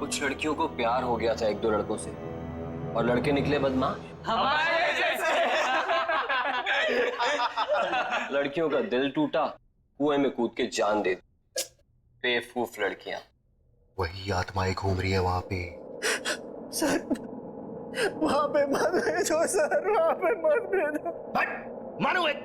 कुछ लड़कियों को प्यार हो गया था एक दो लड़कों से और लड़के निकले बदमाश हमारे जैसे। लड़कियों का दिल टूटा, कुएं में कूद के जान दे दी। बेवकूफ लड़कियां। वही आत्माएं घूम रही है वहां पे। सर वहां पे मत भेजो सर, वहां पे मत भेजो। मानो एक।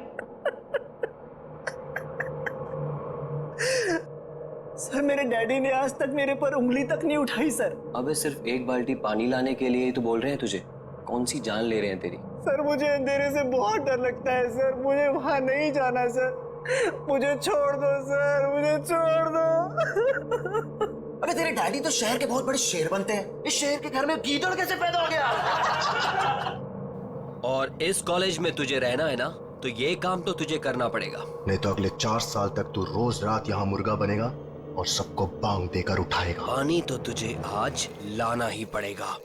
सर मेरे डैडी ने आज तक मेरे पर उंगली तक नहीं उठाई सर। अबे सिर्फ एक बाल्टी पानी लाने के लिए ही तो बोल रहे हैं तुझे। कौन सी जान ले रहे हैं तेरी? सर मुझे अंधेरे से बहुत डर लगता है सर, मुझे वहां नहीं जाना सर, मुझे छोड़ दो सर, मुझे छोड़ दो। अबे तेरे डैडी तो शहर के बहुत बड़े शेर बनते हैं, इस शेर के घर में गीदड़ कैसे पैदा हो गया? और इस कॉलेज में तुझे रहना है ना, तो ये काम तो तुझे करना पड़ेगा। नहीं तो अगले 4 साल तक तू रोज रात यहाँ मुर्गा बनेगा और सबको बांग देकर उठाएगा। पानी तो तुझे आज लाना ही पड़ेगा।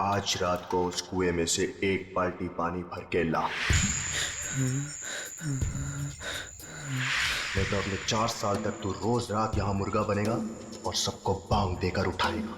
आज रात को उस कुएं में से एक बाल्टी पानी भर के ला, नहीं तो अगले 4 साल तक तू रोज रात यहाँ मुर्गा बनेगा और सबको बांग देकर उठाएगा।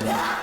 Yeah!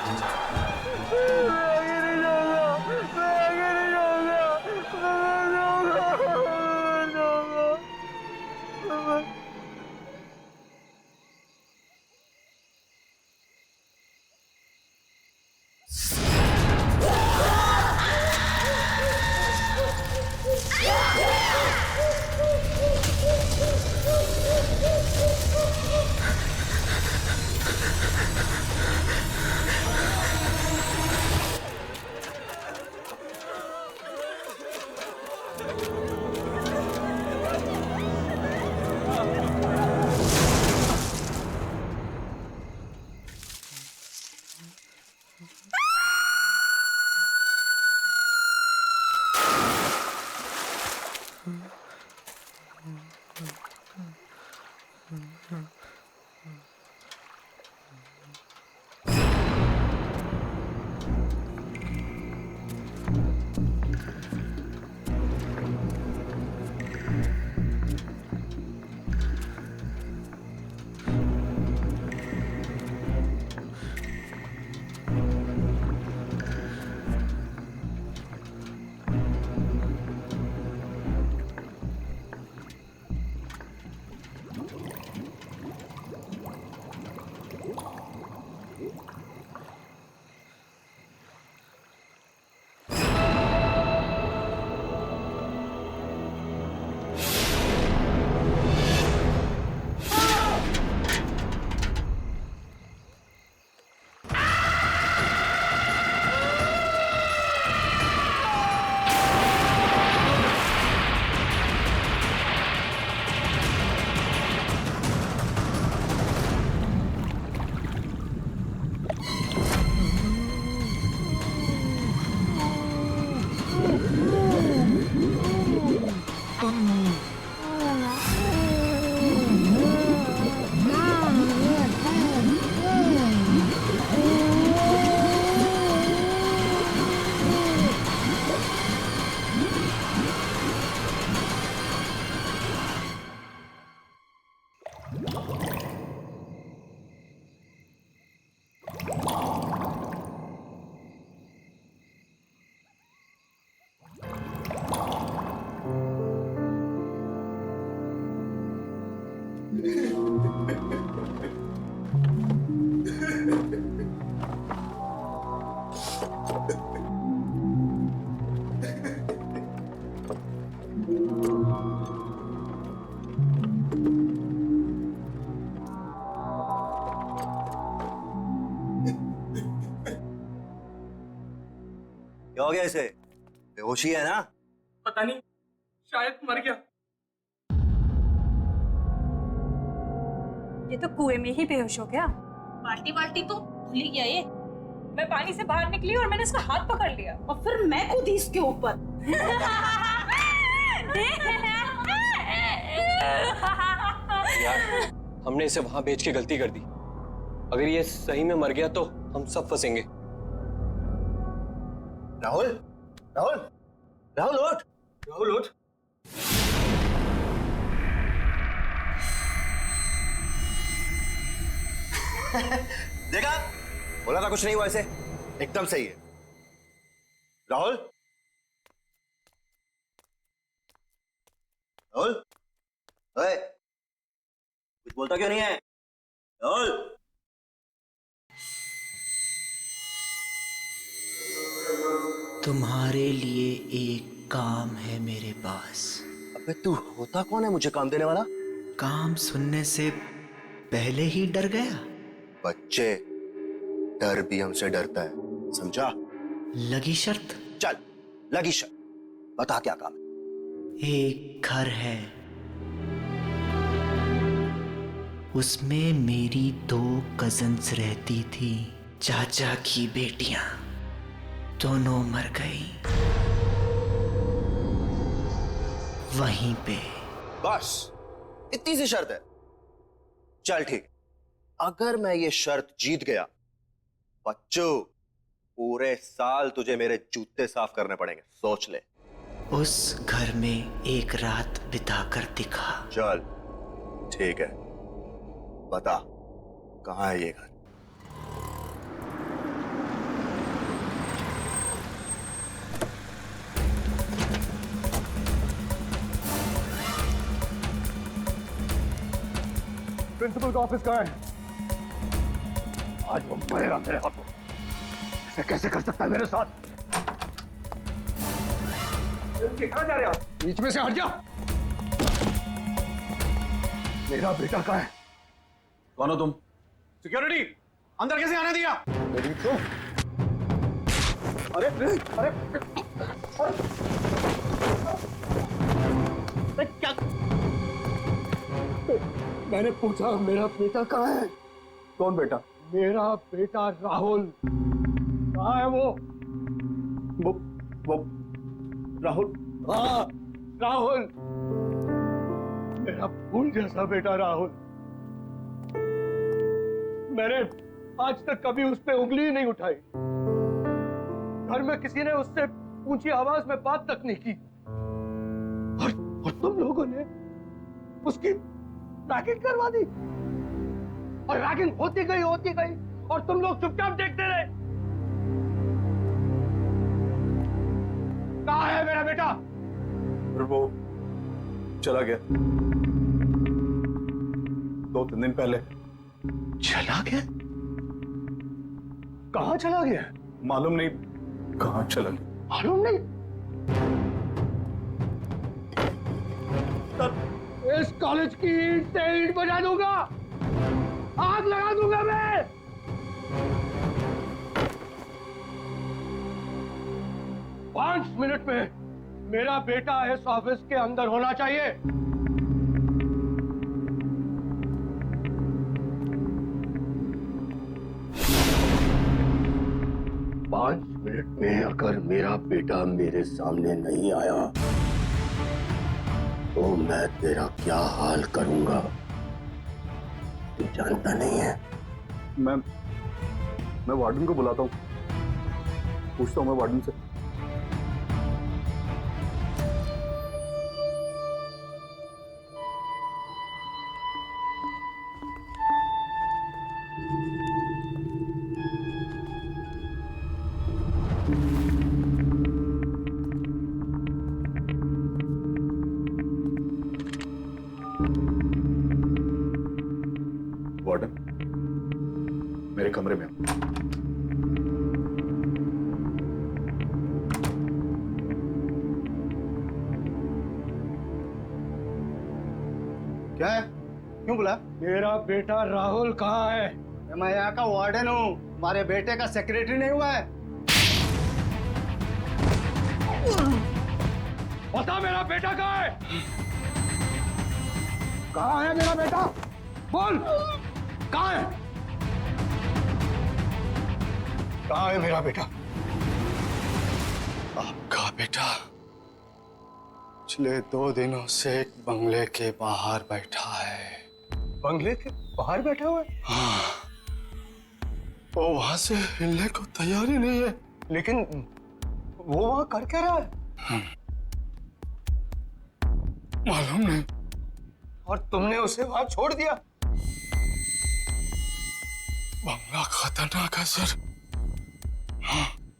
हो गया इसे? बेहोशी है ना? पता नहीं, शायद मर गया। ये तो कुएं में ही बेहोश हो गया। बाल्टी बाल्टी तो भूल ही गया ये। मैं पानी से बाहर निकली और मैंने इसका हाथ पकड़ लिया और फिर मैं कूदी इसके ऊपर। यार, हमने इसे वहां बेच के गलती कर दी। अगर ये सही में मर गया तो हम सब फंसेंगे। राहुल, राहुल, राहुल उठ, राहुल उठ। देखा? बोला था कुछ नहीं हुआ इसे। एकदम सही है। राहुल, राहुल, ओए, कुछ बोलता क्यों नहीं है? राहुल, तुम्हारे लिए एक काम है मेरे पास। अबे तू होता कौन है मुझे काम देने वाला? काम सुनने से पहले ही डर गया। बच्चे, डर भी हमसे डरता है, समझा? लगी शर्त? चल, लगी शर्त। बता क्या काम है? एक घर है, उसमें मेरी 2 कजन्स रहती थी। चाचा की बेटियां दोनों मर गई वहीं पे। बस इतनी सी शर्त है। चल ठीक, अगर मैं ये शर्त जीत गया, बच्चू, पूरे साल तुझे मेरे जूते साफ करने पड़ेंगे, सोच ले। उस घर में एक रात बिताकर दिखा। चल ठीक है, बता कहाँ है ये घर? प्रिंसिपल का ऑफिस कहाँ है? आज वो मरेगा मेरे हाथों। ऐसे कैसे कर सकता है मेरे साथ? कहाँ जा रहे हो? बीच में से हट जा। मेरा बेटा कहाँ है? कौन हो तुम? सिक्योरिटी, अंदर कैसे आने दिया? अरे अरे अरे क्या? मैंने पूछा मेरा बेटा कहाँ है? कौन बेटा? मेरा बेटा राहुल कहाँ है? वो राहुल। हाँ, राहुल, मेरा फूल जैसा बेटा राहुल। मैंने आज तक कभी उस पे उंगली ही नहीं उठाई। घर में किसी ने उससे ऊंची आवाज में बात तक नहीं की। और तुम लोगों ने उसकी रैगिंग करवा दी। और रैगिंग होती गई और तुम लोग चुपचाप देखते रहे। कहाँ है मेरा बेटा? फिर वो चला गया 2-3 दिन पहले। चला गया? कहाँ चला गया? मालूम नहीं कहाँ चला गया। मालूम नहीं? इस कॉलेज की ईंट से ईंट बजा दूंगा, आग लगा दूंगा मैं। पांच मिनट में मेरा बेटा इस ऑफिस के अंदर होना चाहिए। 5 मिनट में अगर मेरा बेटा मेरे सामने नहीं आया तो मैं तेरा क्या हाल करूंगा तू जानता नहीं है। मैं वार्डन को बुलाता हूँ, पूछता हूँ मैं वार्डन से। वार्डन, मेरे कमरे में। क्या है? क्यों बुला? मेरा बेटा राहुल कहाँ है? मैं यहाँ का वार्डन हूँ, हमारे बेटे का सेक्रेटरी नहीं हुआ है। बता मेरा बेटा कहाँ है? कहाँ है मेरा बेटा? बोल, कहाँ है? कहाँ है मेरा बेटा? आपका बेटा पिछले 2 दिनों से एक बंगले के बाहर बैठा है। बंगले के बाहर बैठा हुआ है? हाँ, वो वहां से हिलने को तैयार ही नहीं है। लेकिन वो वहां कर क्या रहा है? मालूम नहीं। और तुमने उसे वहां छोड़ दिया? बंगला खतरनाक है सर।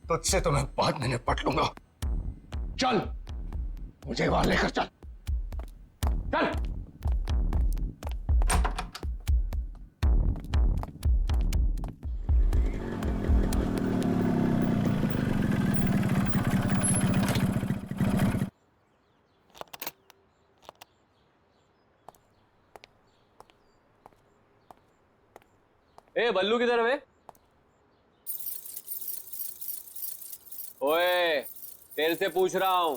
तुझसे तो मैं बाद में निपट लूंगा। चल, मुझे वहां लेकर चल। चल। ए बल्लू किधर है बे? ओए, तेरे से पूछ रहा हूं।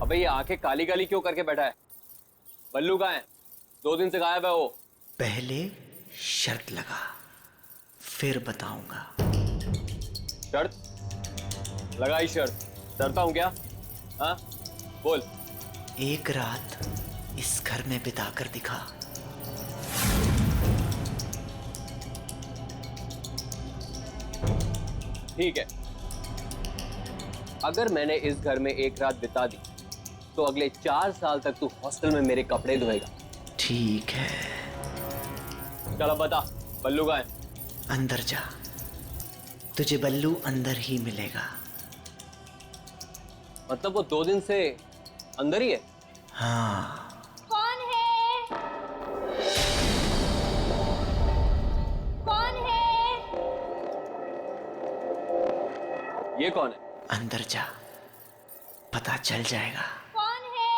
अबे ये आंखें काली काली क्यों करके बैठा है? बल्लू कहाँ है? 2 दिन से गायब है वो। पहले शर्त लगा, फिर बताऊंगा। शर्त? लगाई शर्त। डरता हूं क्या? हाँ, बोल। एक रात इस घर में बिता कर दिखा। ठीक है, अगर मैंने इस घर में एक रात बिता दी तो अगले 4 साल तक तू हॉस्टल में मेरे कपड़े धोएगा। ठीक है, चलो बता, बल्लू कहाँ है? अंदर जा, तुझे बल्लू अंदर ही मिलेगा। मतलब वो 2 दिन से अंदर ही है? हाँ, कौन है? कौन है? ये कौन है? अंदर जा, पता चल जाएगा। कौन है?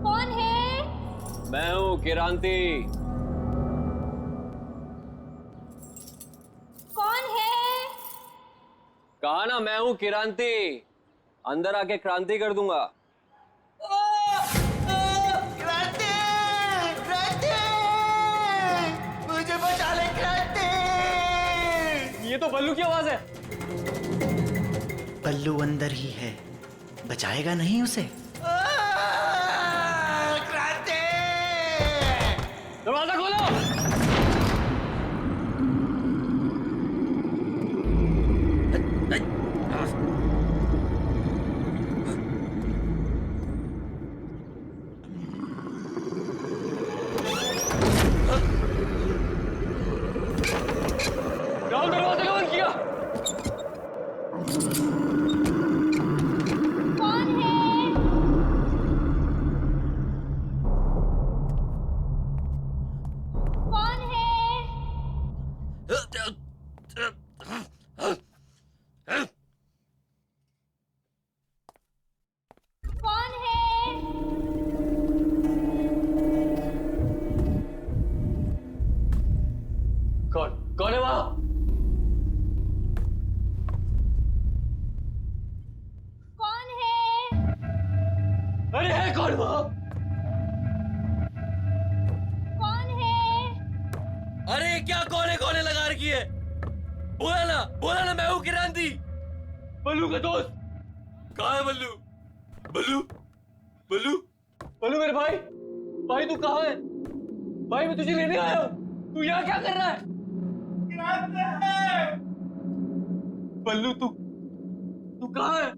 कौन है? मैं हूँ किरांती। कौन है? कहा ना, मैं हूँ किरांती। अंदर आके क्रांति कर दूंगा। क्रांति! क्रांति! मुझे बचा ले क्रांति! ये तो बल्लू की आवाज है। बल्लू अंदर ही है, बचाएगा नहीं उसे? क्रांति! दरवाजा खोलो। राहुल, दरवाजा कौन किया? कौन है? कौन है? कौन है? कौन है वहां? कौन है? अरे है कौन वहां? कौन है? अरे क्या कौन है लगा रखी है? बोला ना मैं हूँ किरांती, बल्लू का दोस्त। कहाँ है बल्लू? बल्लू बल्लू बल्लू मेरे भाई तू कहाँ है? भाई मैं तुझे लेने आया हूँ, तू यहाँ क्या कर रहा है? बल्लू तू कहाँ है?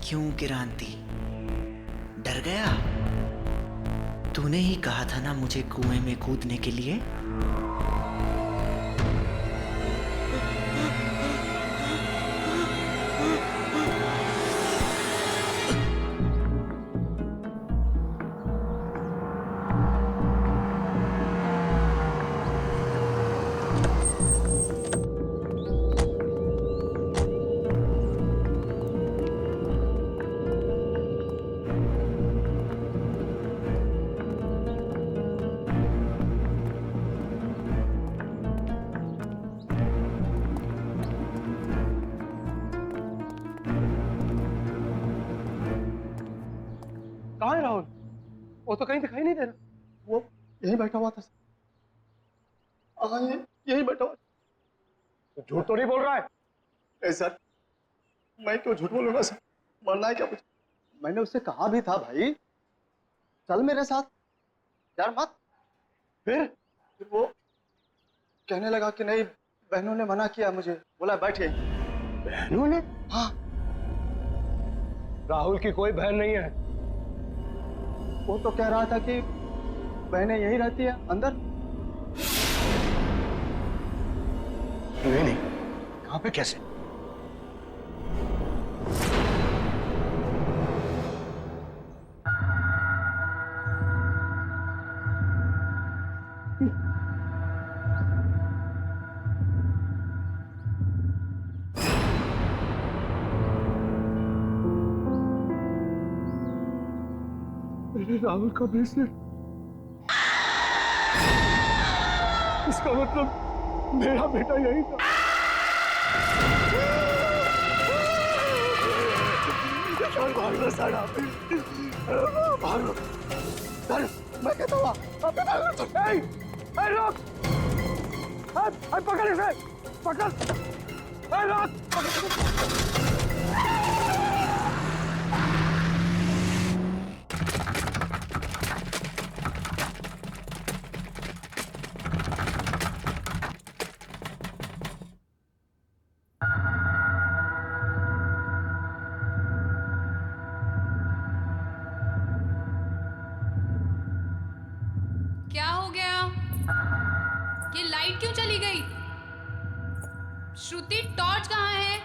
क्यों किरांती, डर गया? तूने ही कहा था ना मुझे कुएं में कूदने के लिए। कहाँ है राहुल? वो तो कहीं दिखाई नहीं दे रहा। वो यहीं बैठा हुआ था। हाँ, यहीं बैठा हुआ। तो झूठ तो नहीं बोल रहा है? नहीं सर, मैं क्यों झूठ बोलूंगा सर? मरना है क्या मुझे? मैंने उससे कहा भी था भाई चल मेरे साथ, यार मत। फिर वो कहने लगा कि नहीं, बहनों ने मना किया मुझे, बोला बैठे। बहनों ने? हाँ। राहुल की कोई बहन नहीं है। वो तो कह रहा था कि बहनें यहीं रहती है अंदर। नहीं नहीं, कहाँ पे, कैसे? मेरे राहुल का ब्रेसलेट। इसका मतलब मेरा बेटा यही था। भागो सारा, भागो। चल, मैं कहता हूँ अब भागो। रुक, पकड़ इसे, पकड़। रुक। क्या हो गया? ये लाइट क्यों चली गई? श्रुति, टॉर्च कहाँ है?